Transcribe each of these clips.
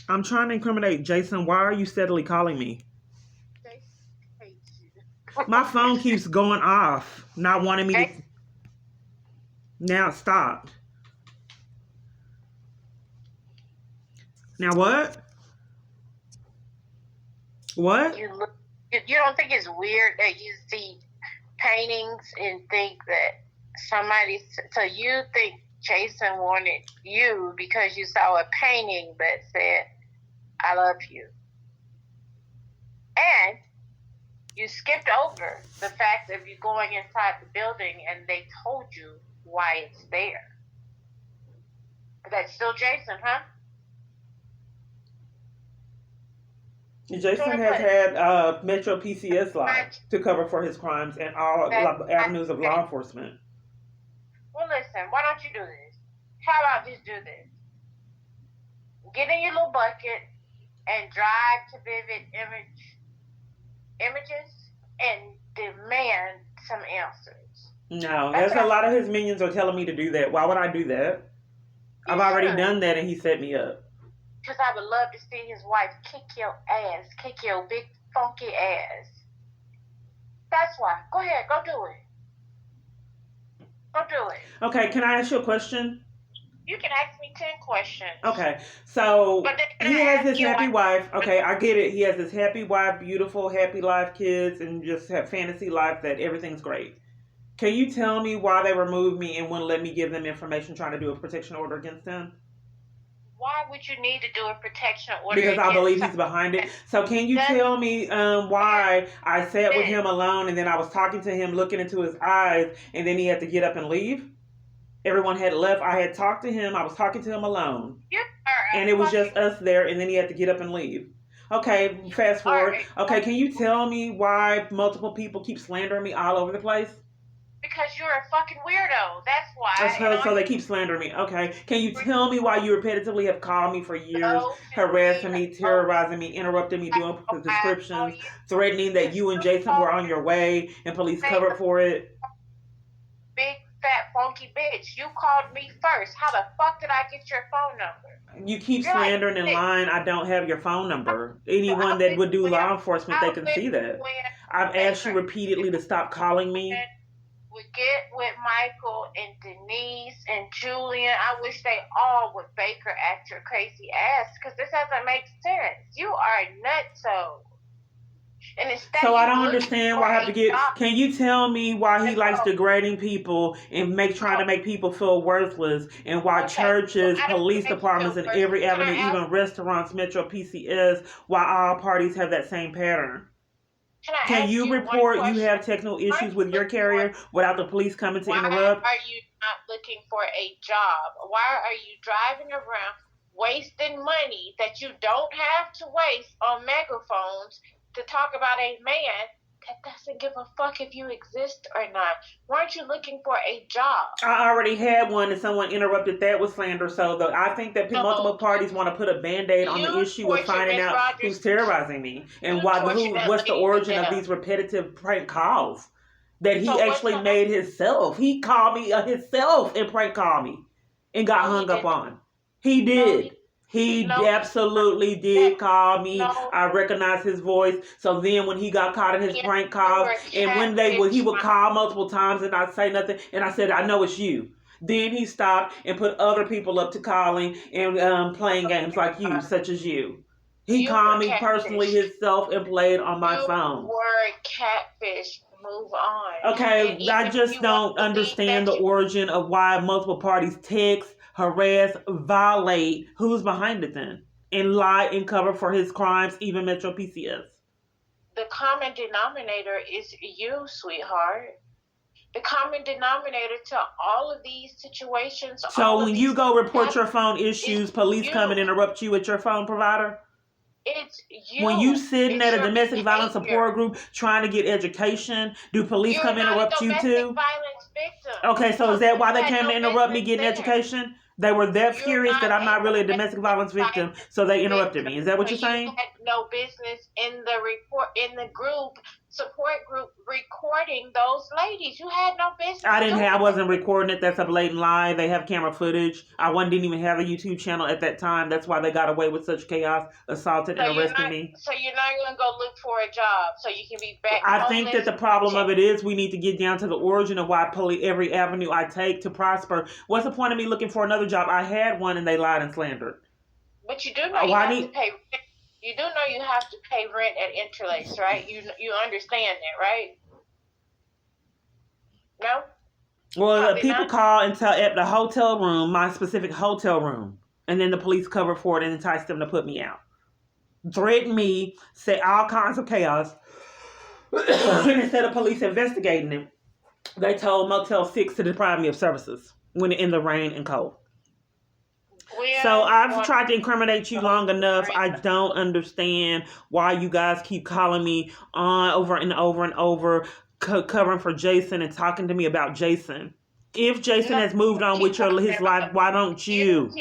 I'm trying to incriminate Jason. Why are you steadily calling me? Jason hates you. My phone keeps going off, not wanting me to. Now stop. Now what? What? You don't think it's weird that you see paintings and think that so you think Jason wanted you because you saw a painting that said, I love you. And you skipped over the fact of you going inside the building and they told you why it's there. That's still Jason, huh? Jason has had Metro PCS Live to cover for his crimes and all avenues of law enforcement. Well, listen, why don't you do this? How about just do this? Get in your little bucket and drive to Vivid Images and demand some answers. No, there's a lot of his minions are telling me to do that. Why would I do that? I've already done that and he set me up. Because I would love to see his wife kick your ass, kick your big funky ass. That's why. Go ahead, go do it. Go do it. Okay, can I ask you a question? You can ask me 10 questions. Okay, so he has his happy wife. Okay, I get it. He has his happy wife, beautiful, happy life, kids, and just have fantasy life that everything's great. Can you tell me why they removed me and wouldn't let me give them information trying to do a protection order against them? Why would you need to do a protection order? Because I believe he's behind it. So can you tell me why I sat with him alone and then I was talking to him, looking into his eyes, and then he had to get up and leave? Everyone had left. I had talked to him. I was talking to him alone. And it was just us there, and then he had to get up and leave. Okay, fast forward. Okay, can you tell me why multiple people keep slandering me all over the place? Because you're a fucking weirdo. That's why. So they keep slandering me. Okay. Can you tell me why you repetitively have called me for years, harassing me, terrorizing me, interrupting me, doing descriptions, threatening that you and Jason were on your way and police covered for it? Big, fat, funky bitch. You called me first. How the fuck did I get your phone number? You keep slandering and lying. I don't have your phone number. Anyone that would do law enforcement, they can see that. I've asked you repeatedly to stop calling me. Would get with Michael and Denise and Julian. I wish they all would Baker at your crazy ass because this doesn't make sense. You are nutso. And instead so I don't understand why I have to get. Can you tell me why he likes degrading people and trying to make people feel worthless, and why churches, police departments, and every avenue, even restaurants, Metro PCS, why all parties have that same pattern? Can you report you have technical issues with your carrier without the police coming to interrupt? Why are you not looking for a job? Why are you driving around wasting money that you don't have to waste on megaphones to talk about a man that doesn't give a fuck if you exist or not? Weren't you looking for a job? I already had one and someone interrupted that with slander. So I think that multiple parties want to put a Band-Aid on the issue of finding out who's terrorizing me and what's the origin of these repetitive prank calls that he actually made himself. He called me himself and prank called me and got hung up on. He did. He absolutely did call me. I recognized his voice. So then when he got caught in his prank calls, and when he would call multiple times and not say nothing, and I said, I know it's you. Then he stopped and put other people up to calling and playing games like you, such as you. He called me personally himself and played on my phone. You were catfish. Move on. Okay, I just don't understand the origin of why multiple parties text, harass, violate. Who's behind it then? And lie and cover for his crimes, even Metro PCS. The common denominator is you, sweetheart. The common denominator to all of these situations. So when you go report your phone issues, police come and interrupt you at your phone provider? It's you. When you sitting at a domestic violence support group trying to get education, do police come interrupt you too? Violence victim. them. Okay, so is that why they came no to interrupt me getting there. education? They were that furious that I'm not really a domestic violence victim, so they interrupted me. Is that what you're saying? You had no business in the group support group recording those ladies. You had no business. I wasn't recording it. That's a blatant lie. They have camera footage. Didn't even have a YouTube channel at that time. That's why they got away with such chaos, assaulted and arrested me. So you're not going to go look for a job so you can be back. I think that the problem of it is we need to get down to the origin of why every avenue I take to prosper. What's the point of me looking for another job? I had one and they lied and slandered. But you do know you have to pay. You do know you have to pay rent at Interlace, right? You understand that, right? No? Well, people call and tell at the hotel room, my specific hotel room, and then the police cover for it and entice them to put me out. Threaten me, say all kinds of chaos. And instead of police investigating them, they told Motel 6 to deprive me of services when in the rain and cold. So I've tried to incriminate you long enough. I don't understand why you guys keep calling me on over and over and over, covering for Jason and talking to me about Jason. If Jason has moved on with his life, why don't you?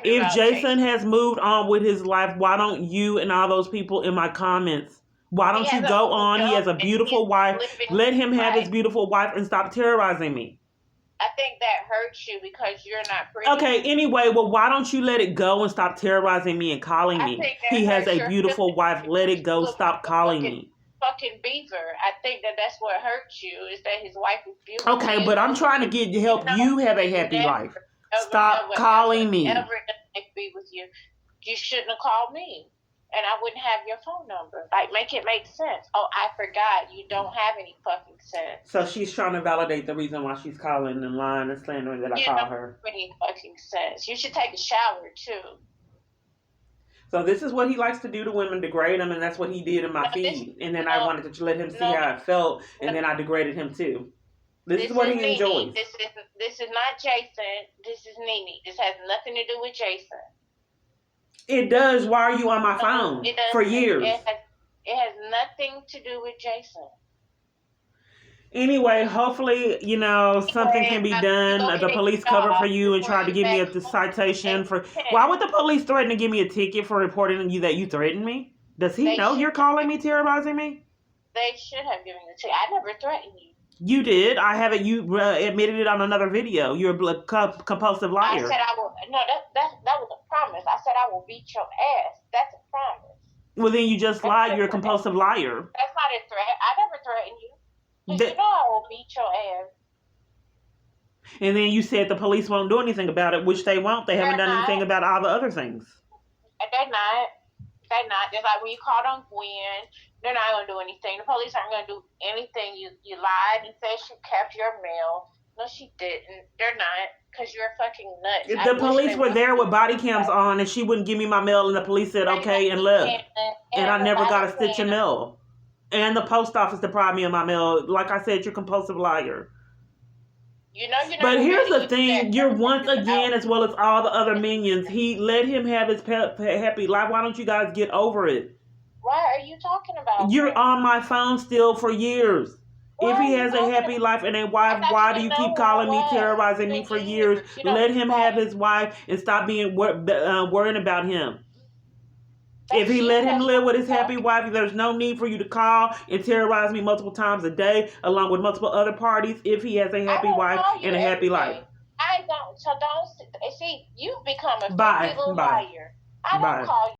If Jason has moved on with his life, why don't you and all those people in my comments? Why don't you go on? He has a beautiful wife. Let him have his beautiful wife and stop terrorizing me. I think that hurts you because you're not pretty. Okay, anyway, well, why don't you let it go and stop terrorizing me and calling me? He has a beautiful wife. Let it go. Stop calling me. Fucking beaver. I think that's what hurts you is that his wife is beautiful. Okay, but I'm trying to help you have a happy life. Stop calling me. Ever be with you. You shouldn't have called me. And I wouldn't have your phone number. Like, make it make sense. Oh, I forgot. You don't have any fucking sense. So she's trying to validate the reason why she's calling and lying and slandering that I call her. Any fucking sense. You should take a shower, too. So this is what he likes to do to women, degrade them, and that's what he did in my feed. And then I wanted to let him see how it felt, and then I degraded him, too. This is what he enjoys. This is not Jason. This is Nene. This has nothing to do with Jason. It does. Why are you on my phone for years? It has nothing to do with Jason. Anyway, hopefully, something can be done. The police covered for you and tried to give me a citation for... Why would the police threaten to give me a ticket for reporting you that you threatened me? Does he know you're calling me, terrorizing me? They should have given the ticket. I never threatened you. You did. I haven't. You admitted it on another video. You're a compulsive liar. I said I will. No, that was a promise. I said I will beat your ass. That's a promise. Well, then you just lied. You're a compulsive liar. That's not a threat. I never threatened you. You know I will beat your ass. And then you said the police won't do anything about it, which they won't. They haven't done anything about all the other things. They're not. They're not. Just like when you called on Gwen, they're not going to do anything. The police aren't going to do anything. You lied and said she kept your mail. No, she didn't. They're not, because you're fucking nuts. The police were there with body cams on, and she wouldn't give me my mail, and the police said okay and left. And I never got a stitch of mail. And the post office deprived me of my mail. Like I said, you're a compulsive liar. But here's the thing. You're once again, as well as all the other minions, he let him have his happy life. Why don't you guys get over it? Why are you talking about? You're on my phone still for years. If he has a happy life and a wife, why do you keep calling me, terrorizing me for years? Let him have his wife and stop being worrying about him. If he let him live with his happy wife, there's no need for you to call and terrorize me multiple times a day, along with multiple other parties, if he has a happy wife and a happy life. I don't. So don't see. You've become a little liar. I don't call you.